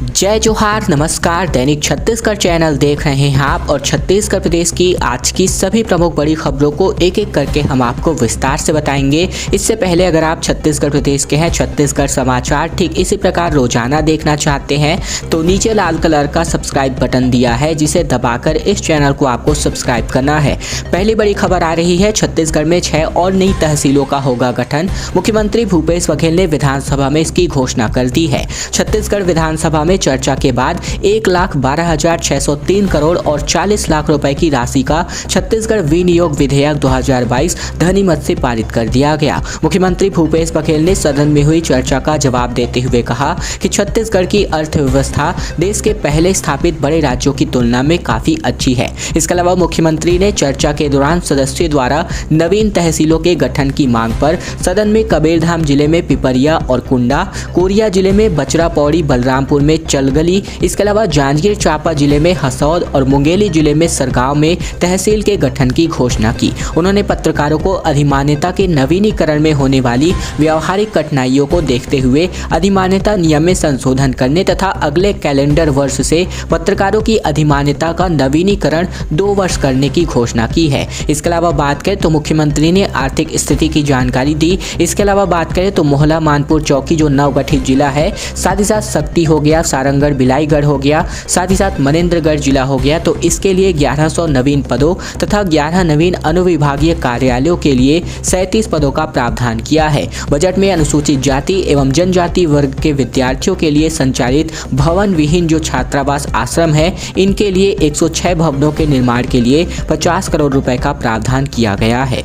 जय जोहार, नमस्कार। दैनिक छत्तीसगढ़ चैनल देख रहे हैं आप और छत्तीसगढ़ प्रदेश की आज की सभी प्रमुख बड़ी खबरों को एक एक करके हम आपको विस्तार से बताएंगे। इससे पहले अगर आप छत्तीसगढ़ प्रदेश के हैं, छत्तीसगढ़ समाचार ठीक इसी प्रकार रोजाना देखना चाहते हैं तो नीचे लाल कलर का सब्सक्राइब बटन दिया है, जिसे दबाकर इस चैनल को आपको सब्सक्राइब करना है। पहली बड़ी खबर आ रही है, छत्तीसगढ़ में 6 और नई तहसीलों का होगा गठन। मुख्यमंत्री भूपेश बघेल ने विधानसभा में इसकी घोषणा कर दी है। छत्तीसगढ़ विधानसभा में चर्चा के बाद 1,12,603 करोड़ और 40 लाख रुपए की राशि का छत्तीसगढ़ विनियोग विधेयक 2022 ध्वनिमत से पारित कर दिया गया। मुख्यमंत्री भूपेश बघेल ने सदन में हुई चर्चा का जवाब देते हुए कहा कि छत्तीसगढ़ की अर्थव्यवस्था देश के पहले स्थापित बड़े राज्यों की तुलना में काफी अच्छी है। इसके अलावा मुख्यमंत्री ने चर्चा के दौरान सदस्यों द्वारा नवीन तहसीलों के गठन की मांग पर सदन में कबीरधाम जिले में पिपरिया और कुंडा, कोरिया जिले में बचरा पौड़ी, बलरामपुर में चलगली, इसके अलावा जांजगीर चांपा जिले में हसौद और मुंगेली जिले में सरगांव में तहसील के गठन की घोषणा की। उन्होंने पत्रकारों को अधिमान्यता के नवीनीकरण में होने वाली व्यावहारिक कठिनाइयों को देखते हुए अधिमान्यता नियम में संशोधन करने तथा अगले कैलेंडर वर्ष से पत्रकारों की अधिमान्यता का नवीनीकरण 2 वर्ष करने की घोषणा की है। इसके अलावा बात करें तो मुख्यमंत्री ने आर्थिक स्थिति की जानकारी दी। इसके अलावा बात करें तो मोहला मानपुर चौकी जो नवगठित जिला है, साथ ही साथ सक्ती हो गया, सारंगढ़ बिलाईगढ़ हो गया, साथ ही साथ मनेन्द्रगढ़ जिला हो गया, तो इसके लिए 1100 नवीन पदों तथा 11 नवीन अनुविभागीय कार्यालयों के लिए 37 पदों का प्रावधान किया है। बजट में अनुसूचित जाति एवं जनजाति वर्ग के विद्यार्थियों के लिए संचालित भवन विहीन जो छात्रावास आश्रम है, इनके लिए 106 भवनों के निर्माण के लिए 50 करोड़ रुपए का प्रावधान किया गया है।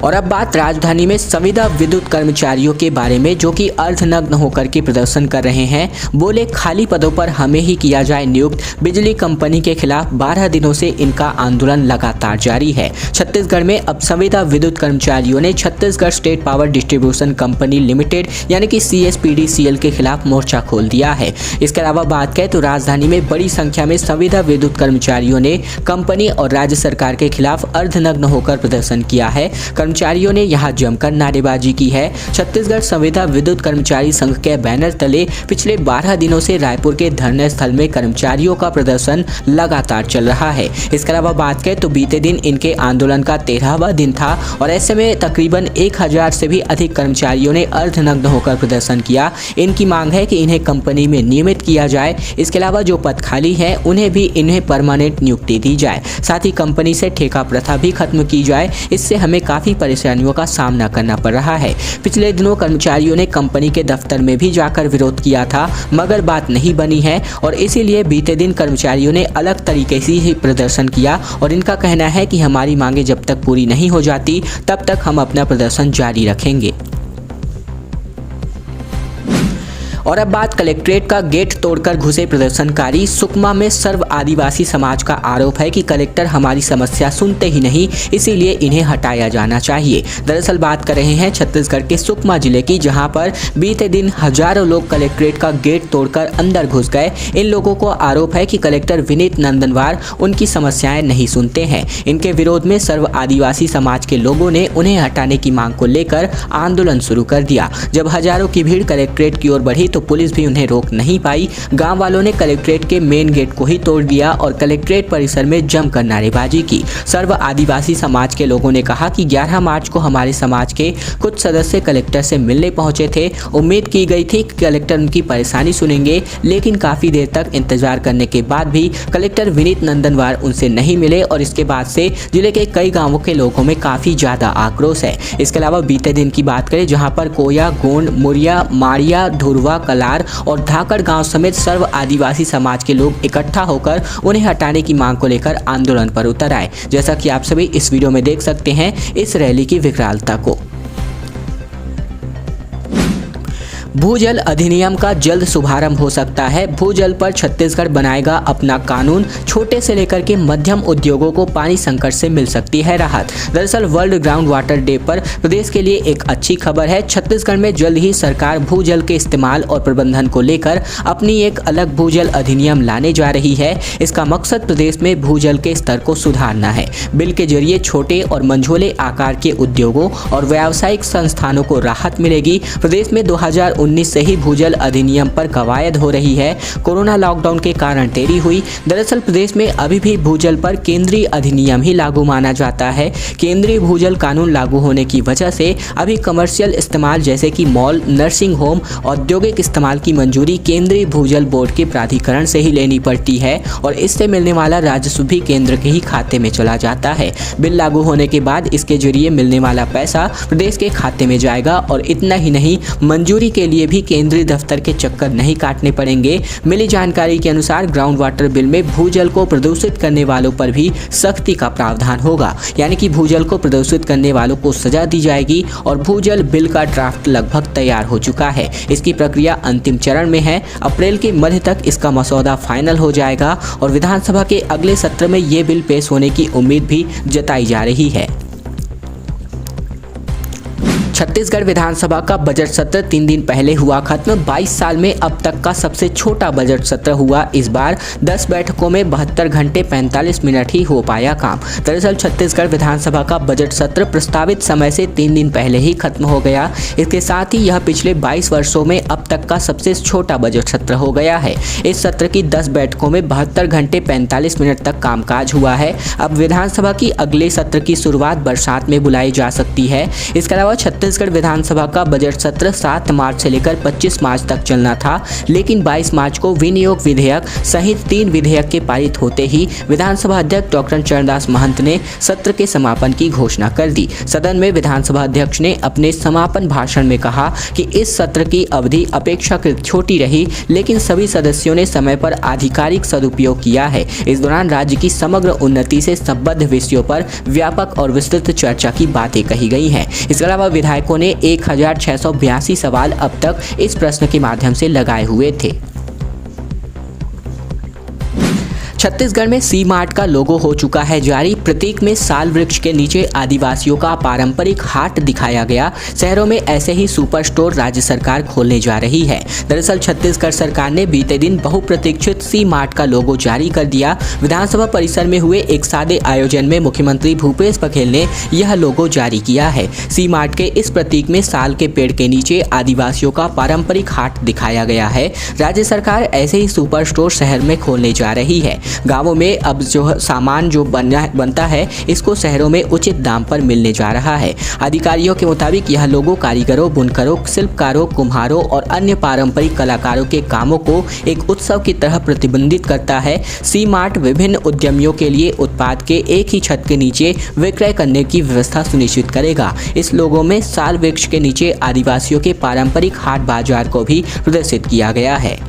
और अब बात राजधानी में संविदा विद्युत कर्मचारियों के बारे में, जो कि अर्धनग्न होकर के प्रदर्शन कर रहे हैं। बोले खाली पदों पर हमें ही किया जाए नियुक्त। बिजली कंपनी के खिलाफ 12 दिनों से इनका आंदोलन लगातार जारी है। छत्तीसगढ़ में अब संविदा विद्युत कर्मचारियों ने Chhattisgarh state power distribution company limited यानी कि CSPDCL के खिलाफ मोर्चा खोल दिया है। इसके अलावा बात करें तो राजधानी में बड़ी संख्या में संविदा विद्युत कर्मचारियों ने कंपनी और राज्य सरकार के खिलाफ अर्धनग्न होकर प्रदर्शन किया है। कर्मचारियों ने यहां जमकर नारेबाजी की है। छत्तीसगढ़ संविदा विद्युत कर्मचारी संघ के बैनर तले पिछले 12 दिनों से रायपुर के धरने स्थल में कर्मचारियों का प्रदर्शन लगातार चल रहा है। इसके अलावा बात करें तो बीते दिन इनके आंदोलन का 13वां दिन था और ऐसे में तकरीबन 1000 से भी अधिक कर्मचारियों ने अर्धनग्न होकर प्रदर्शन किया। इनकी मांग है कि इन्हें कंपनी में नियमित किया जाए। इसके अलावा जो पद खाली है उन्हें भी इन्हें परमानेंट नियुक्ति दी जाए। साथ ही कंपनी से ठेका प्रथा भी खत्म की जाए। इससे हमें काफी परेशानियों का सामना करना पड़ रहा है। पिछले दिनों कर्मचारियों ने कंपनी के दफ्तर में भी जाकर विरोध किया था, मगर बात नहीं बनी है और इसीलिए बीते दिन कर्मचारियों ने अलग तरीके से ही प्रदर्शन किया और इनका कहना है कि हमारी मांगे जब तक पूरी नहीं हो जाती तब तक हम अपना प्रदर्शन जारी रखेंगे। और अब बात कलेक्ट्रेट का गेट तोड़कर घुसे प्रदर्शनकारी। सुकमा में सर्व आदिवासी समाज का आरोप है कि कलेक्टर हमारी समस्या सुनते ही नहीं, इसीलिए इन्हें हटाया जाना चाहिए। दरअसल बात कर रहे हैं छत्तीसगढ़ के सुकमा जिले की, जहां पर बीते दिन हजारों लोग कलेक्ट्रेट का गेट तोड़कर अंदर घुस गए। इन लोगों को आरोप है कि कलेक्टर विनीत नंदनवार उनकी समस्याएं नहीं सुनते हैं। इनके विरोध में सर्व आदिवासी समाज के लोगों ने उन्हें हटाने की मांग को लेकर आंदोलन शुरू कर दिया। जब हजारों की भीड़ कलेक्ट्रेट की ओर बढ़ी तो पुलिस भी उन्हें रोक नहीं पाई। गांव वालों ने कलेक्ट्रेट के मेन गेट को ही तोड़ दिया और कलेक्ट्रेट परिसर में जमकर नारेबाजी की। सर्व आदिवासी समाज के लोगों ने कहा कि 11 मार्च को हमारे समाज के कुछ सदस्य कलेक्टर से मिलने पहुंचे थे। उम्मीद की गई थी कि कलेक्टर उनकी परेशानी सुनेंगे, लेकिन काफी देर तक इंतजार करने के बाद भी कलेक्टर विनीत नंदनवार उनसे नहीं मिले और इसके बाद से जिले के कई गाँवों के लोगों में काफी ज्यादा आक्रोश है। इसके अलावा बीते दिन की बात करें, जहाँ पर कोया, गोंड, मुरिया, माड़िया, धुरवा, कलार और धाकड़ गांव समेत सर्व आदिवासी समाज के लोग इकट्ठा होकर उन्हें हटाने की मांग को लेकर आंदोलन पर उतर आए। जैसा कि आप सभी इस वीडियो में देख सकते हैं इस रैली की विकरालता को। भूजल अधिनियम का जल्द शुभारंभ हो सकता है। भूजल पर छत्तीसगढ़ बनाएगा अपना कानून। छोटे से लेकर के मध्यम उद्योगों को पानी संकट से मिल सकती है राहत। दरअसल वर्ल्ड ग्राउंड वाटर डे पर प्रदेश के लिए एक अच्छी खबर है। छत्तीसगढ़ में जल्द ही सरकार भूजल के इस्तेमाल और प्रबंधन को लेकर अपनी एक अलग भूजल अधिनियम लाने जा रही है। इसका मकसद प्रदेश में भूजल के स्तर को सुधारना है। बिल के जरिए छोटे और मंझोले आकार के उद्योगों और व्यावसायिक संस्थानों को राहत मिलेगी। प्रदेश में 2019 2019 से ही भूजल अधिनियम पर कवायद हो रही है। कोरोना लॉकडाउन के कारण देरी हुई। दरअसल प्रदेश में अभी भी भूजल पर केंद्रीय अधिनियम ही लागू माना जाता है। केंद्रीय भूजल कानून लागू होने की वजह से अभी कमर्शियल इस्तेमाल जैसे कि मॉल, नर्सिंग होम, औद्योगिक इस्तेमाल की मंजूरी केंद्रीय भूजल बोर्ड के प्राधिकरण से ही लेनी पड़ती है और इससे मिलने वाला राजस्व भी केंद्र के ही खाते में चला जाता है। बिल लागू होने के बाद इसके जरिए मिलने वाला पैसा प्रदेश के खाते में जाएगा और इतना ही नहीं, मंजूरी के लिए भी केंद्रीय दफ्तर के चक्कर नहीं काटने पड़ेंगे। मिली जानकारी के अनुसार ग्राउंड वाटर बिल में भूजल को प्रदूषित करने वालों पर भी सख्ती का प्रावधान होगा, यानी कि भूजल को प्रदूषित करने वालों को सजा दी जाएगी और भूजल बिल का ड्राफ्ट लगभग तैयार हो चुका है। इसकी प्रक्रिया अंतिम चरण में है। अप्रैल के मध्य तक इसका मसौदा फाइनल हो जाएगा और विधानसभा के अगले सत्र में ये बिल पेश होने की उम्मीद भी जताई जा रही है। छत्तीसगढ़ विधानसभा का बजट सत्र 3 दिन पहले हुआ खत्म। 22 साल में अब तक का सबसे छोटा बजट सत्र हुआ। इस बार 10 बैठकों में 72 घंटे 45 मिनट ही हो पाया काम। दरअसल छत्तीसगढ़ विधानसभा का बजट सत्र प्रस्तावित समय से 3 दिन पहले ही खत्म हो गया। इसके साथ ही यह पिछले 22 वर्षों में अब तक का सबसे छोटा बजट सत्र हो गया है। इस सत्र की 10 बैठकों में 72 घंटे 45 मिनट तक कामकाज हुआ है। अब विधानसभा की अगले सत्र की शुरुआत बरसात में बुलाई जा सकती है। इसके अलावा छत्तीसगढ़ विधानसभा का बजट सत्र 7 मार्च से लेकर 25 मार्च तक चलना था, लेकिन 22 मार्च को विनियोग विधेयक सहित 3 विधेयक के पारित होते ही विधानसभा अध्यक्ष डॉक्टर चरणदास महंत ने सत्र के समापन की घोषणा कर दी। सदन में विधानसभा अध्यक्ष ने अपने समापन भाषण में कहा कि इस सत्र की अवधि अपेक्षाकृत छोटी रही, लेकिन सभी सदस्यों ने समय पर आधिकारिक सदुपयोग किया है। इस दौरान राज्य की समग्र उन्नति से संबद्ध विषयों पर व्यापक और विस्तृत चर्चा की बातें कही गई हैं। इसके अलावा विधायकों ने 1682 सवाल अब तक इस प्रश्न के माध्यम से लगाए हुए थे। छत्तीसगढ़ में सी मार्ट का लोगो हो चुका है जारी। प्रतीक में साल वृक्ष के नीचे आदिवासियों का पारंपरिक हाट दिखाया गया। शहरों में ऐसे ही सुपर स्टोर राज्य सरकार खोलने जा रही है। दरअसल छत्तीसगढ़ सरकार ने बीते दिन बहुप्रतीक्षित सी मार्ट का लोगो जारी कर दिया। विधानसभा परिसर में हुए एक सादे आयोजन में मुख्यमंत्री भूपेश बघेल ने यह लोगो जारी किया है। सी मार्ट के इस प्रतीक में साल के पेड़ के नीचे आदिवासियों का पारंपरिक हाट दिखाया गया है। राज्य सरकार ऐसे ही सुपर स्टोर शहर में खोलने जा रही है। गांवों में अब जो सामान जो बनता है इसको शहरों में उचित दाम पर मिलने जा रहा है। अधिकारियों के मुताबिक यह लोगो कारीगरों, बुनकरों, शिल्पकारों, कुम्हारों और अन्य पारंपरिक कलाकारों के कामों को एक उत्सव की तरह प्रतिबिंबित करता है। सी मार्ट विभिन्न उद्यमियों के लिए उत्पाद के एक ही छत के नीचे विक्रय करने की व्यवस्था सुनिश्चित करेगा। इस लोगो में साल वृक्ष के नीचे आदिवासियों के पारंपरिक हाट बाजार को भी प्रदर्शित किया गया है।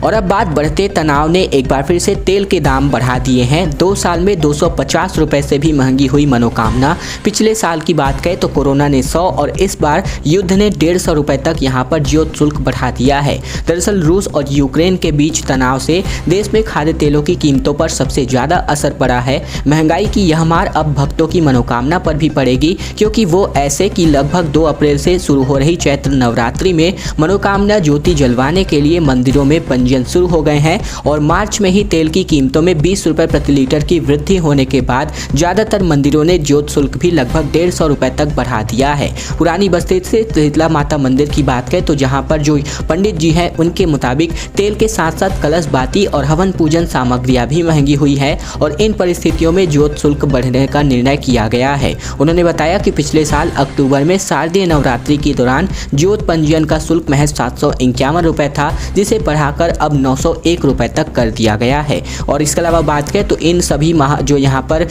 और अब बात बढ़ते तनाव ने एक बार फिर से तेल के दाम बढ़ा दिए हैं। 2 साल में 250 रुपए से भी महंगी हुई मनोकामना। पिछले साल की बात करें तो कोरोना ने 100 और इस बार युद्ध ने 150 रुपए तक यहाँ पर ज्योत शुल्क बढ़ा दिया है। दरअसल रूस और यूक्रेन के बीच तनाव से देश में खाद्य तेलों की कीमतों पर सबसे ज़्यादा असर पड़ा है। महंगाई की यह मार अब भक्तों की मनोकामना पर भी पड़ेगी, क्योंकि वो ऐसे कि लगभग 2 अप्रैल से शुरू हो रही चैत्र नवरात्रि में मनोकामना ज्योति जलवाने के लिए मंदिरों में पंजीयन शुरू हो गए हैं और मार्च में ही तेल की कीमतों में 20 रुपए प्रति लीटर की वृद्धि होने के बाद ज्यादातर मंदिरों ने ज्योत शुल्क भी लगभग 150 रुपए तक बढ़ा दिया है। पुरानी बस्ती से शीतला माता मंदिर की बात करें तो जहां पर जो पंडित जी हैं उनके मुताबिक तेल के साथ साथ कलश बाती और हवन पूजन सामग्रियां भी महंगी हुई है और इन परिस्थितियों में ज्योत शुल्क बढ़ने का निर्णय किया गया है। उन्होंने बताया कि पिछले साल अक्टूबर में शारदीय नवरात्रि के दौरान ज्योत पंजीयन का शुल्क महज 751 रुपए था, जिसे बढ़ाकर अब 901 रुपए तक कर दिया गया है। और इसके अलावा बात करें तो इन सभी जो यहाँ पर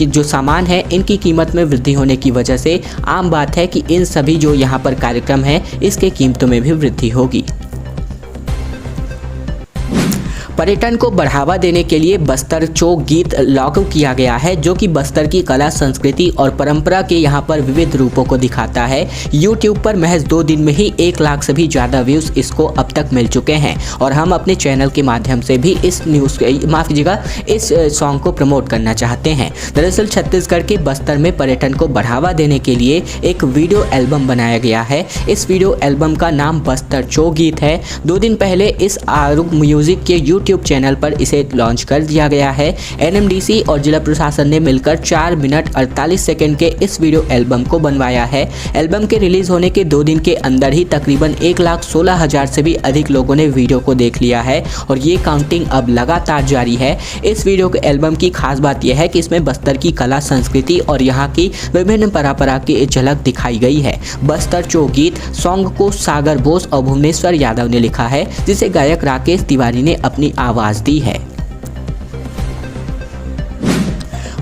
जो सामान है इनकी कीमत में वृद्धि होने की वजह से आम बात है कि इन सभी जो यहाँ पर कार्यक्रम है इसके कीमतों में भी वृद्धि होगी। पर्यटन को बढ़ावा देने के लिए बस्तर चौक गीत लागू किया गया है, जो कि बस्तर की कला, संस्कृति और परंपरा के यहाँ पर विविध रूपों को दिखाता है। YouTube पर महज 2 दिन में ही 1 लाख से भी ज़्यादा व्यूज़ इसको अब तक मिल चुके हैं और हम अपने चैनल के माध्यम से भी इस इस सॉन्ग को प्रमोट करना चाहते हैं। दरअसल छत्तीसगढ़ के बस्तर में पर्यटन को बढ़ावा देने के लिए एक वीडियो एल्बम बनाया गया है। इस वीडियो एल्बम का नाम बस्तर चौक गीत है। 2 दिन पहले इस आरूप म्यूजिक के यूट्यूब चैनल पर इसे लॉन्च कर दिया गया है। एनएमडीसी और जिला प्रशासन ने मिलकर 4 मिनट 48 सेकंड के इस वीडियो एल्बम को बनवाया है। एल्बम के रिलीज होने के 2 दिन के अंदर ही तकरीबन 1,16,000 से भी अधिक लोगों ने वीडियो को देख लिया है और ये काउंटिंग अब लगातार जारी है। इस वीडियो के एल्बम की खास बात यह है कि इसमें बस्तर की कला संस्कृति और यहाँ की विभिन्न परंपरा की झलक दिखाई गई है। बस्तर चौगीत सॉन्ग को सागर बोस और भुवनेश्वर यादव ने लिखा है, जिसे गायक राकेश तिवारी ने अपनी आवाज दी है।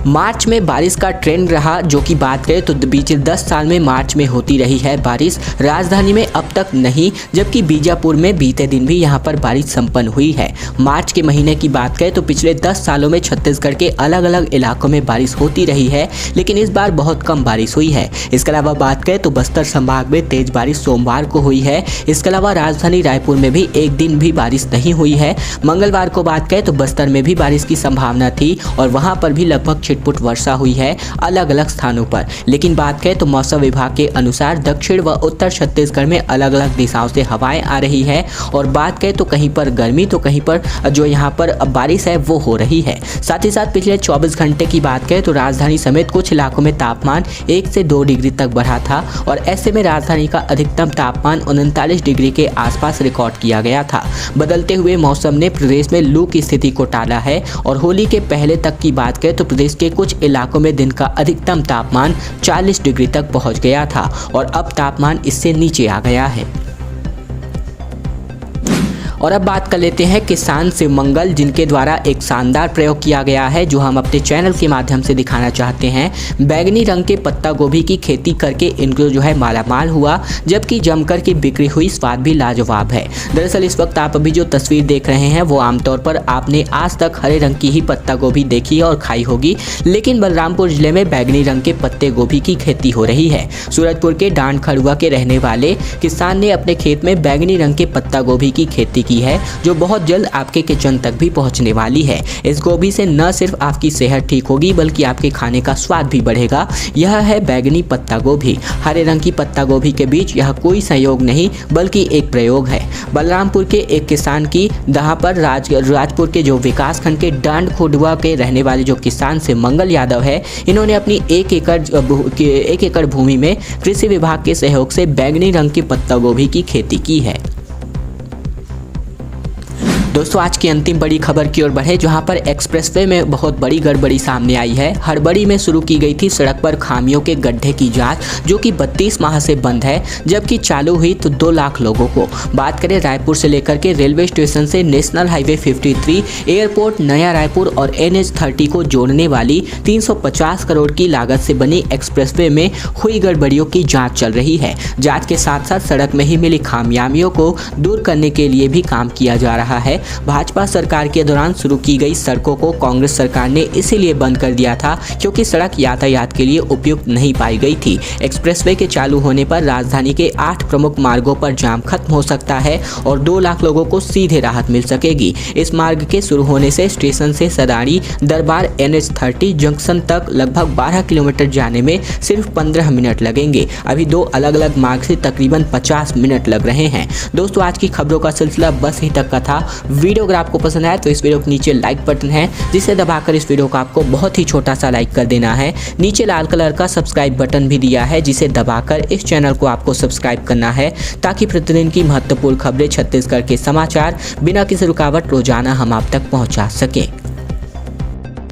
मार्च में बारिश का ट्रेंड रहा, जो कि बात करें तो बीते 10 साल में मार्च में होती रही है बारिश। राजधानी में अब तक नहीं, जबकि बीजापुर में बीते दिन भी यहां पर बारिश संपन्न हुई है। मार्च के महीने की बात करें तो पिछले 10 सालों में छत्तीसगढ़ के अलग अलग इलाकों में बारिश होती रही है, लेकिन इस बार बहुत कम बारिश हुई है। इसके अलावा बात करें तो बस्तर संभाग में तेज बारिश सोमवार को हुई है। इसके अलावा राजधानी रायपुर में भी एक दिन भी बारिश नहीं हुई है। मंगलवार को बात करें तो बस्तर में भी बारिश की संभावना थी और वहां पर भी लगभग छिटपुट वर्षा हुई है अलग अलग स्थानों पर। लेकिन बात करें तो मौसम विभाग के अनुसार दक्षिण व उत्तर छत्तीसगढ़ में अलग अलग दिशाओं से हवाएं आ रही है और बात करें तो कहीं पर गर्मी तो कहीं पर जो यहाँ पर बारिश है वो हो रही है। साथ ही साथ पिछले 24 घंटे की बात करें तो राजधानी समेत कुछ इलाकों में तापमान 1 से 2 डिग्री तक बढ़ा था और ऐसे में राजधानी का अधिकतम तापमान 39 डिग्री के आसपास रिकॉर्ड किया गया था। बदलते हुए मौसम ने प्रदेश में लू की स्थिति को टाला है और होली के पहले तक की बात करें तो प्रदेश के कुछ इलाकों में दिन का अधिकतम तापमान 40 डिग्री तक पहुंच गया था और अब तापमान इससे नीचे आ गया है। और अब बात कर लेते हैं किसान शिव मंगल, जिनके द्वारा एक शानदार प्रयोग किया गया है जो हम अपने चैनल के माध्यम से दिखाना चाहते हैं। बैगनी रंग के पत्ता गोभी की खेती करके इनको जो है मालामाल हुआ, जबकि जमकर की बिक्री हुई, स्वाद भी लाजवाब है। दरअसल इस वक्त आप अभी जो तस्वीर देख रहे हैं वो आमतौर पर आपने आज तक हरे रंग की ही पत्ता गोभी देखी और खाई होगी, लेकिन बलरामपुर जिले में बैगनी रंग के पत्ते गोभी की खेती हो रही है। सूरजपुर के डांड खड़ुआ के रहने वाले किसान ने अपने खेत में बैगनी रंग के पत्ता गोभी की खेती की है, जो बहुत जल्द आपके किचन तक भी पहुंचने वाली है। इस गोभी से न सिर्फ आपकी सेहत ठीक होगी बल्कि आपके खाने का स्वाद भी बढ़ेगा। यह है बैगनी पत्ता गोभी। हरे रंग की पत्ता गोभी के बीच यह कोई संयोग नहीं बल्कि एक प्रयोग है। बलरामपुर के एक किसान की दहा पर राजपुर के जो विकास खंड के डांड खोडुआ के रहने वाले जो किसान से मंगल यादव है, इन्होंने अपनी 1 एकड़ भूमि में कृषि विभाग के सहयोग से बैगनी रंग की पत्ता गोभी की खेती की है। दोस्तों आज की अंतिम बड़ी खबर की ओर बढ़े, जहां पर एक्सप्रेसवे में बहुत बड़ी गड़बड़ी सामने आई है। हड़बड़ी में शुरू की गई थी सड़क पर खामियों के गड्ढे की जांच, जो कि 32 माह से बंद है, जबकि चालू हुई तो 2 लाख लोगों को। बात करें रायपुर से लेकर के रेलवे स्टेशन से नेशनल हाईवे 53, एयरपोर्ट, नया रायपुर और NH30 को जोड़ने वाली 350 करोड़ की लागत से बनी एक्सप्रेसवे में हुई गड़बड़ियों की जाँच चल रही है। जाँच के साथ साथ सड़क में ही मिली खामियाबियों को दूर करने के लिए भी काम किया जा रहा है। भाजपा सरकार के दौरान शुरू की गई सड़कों को कांग्रेस सरकार ने इसीलिए बंद कर दिया था क्योंकि सड़क यातायात के लिए उपयुक्त नहीं पाई गई थी। एक्सप्रेसवे के चालू होने पर राजधानी के 8 प्रमुख मार्गों पर जाम खत्म हो सकता है और 2 लाख लोगों को सीधे राहत मिल सकेगी। इस मार्ग के शुरू होने से स्टेशन से सदारी दरबार NH30 जंक्शन तक लगभग 12 किलोमीटर जाने में सिर्फ 15 मिनट लगेंगे। अभी 2 अलग अलग मार्ग से तकरीबन 50 मिनट लग रहे हैं। दोस्तों आज की खबरों का सिलसिला बस यहीं तक का था। वीडियो अगर आपको पसंद आया तो इस वीडियो के नीचे लाइक बटन है, जिसे दबाकर इस वीडियो को आपको बहुत ही छोटा सा लाइक कर देना है। नीचे लाल कलर का सब्सक्राइब बटन भी दिया है, जिसे दबाकर इस चैनल को आपको सब्सक्राइब करना है, ताकि प्रतिदिन की महत्वपूर्ण खबरें, छत्तीसगढ़ के समाचार बिना किसी रुकावट रोजाना हम आप तक पहुंचा सकें।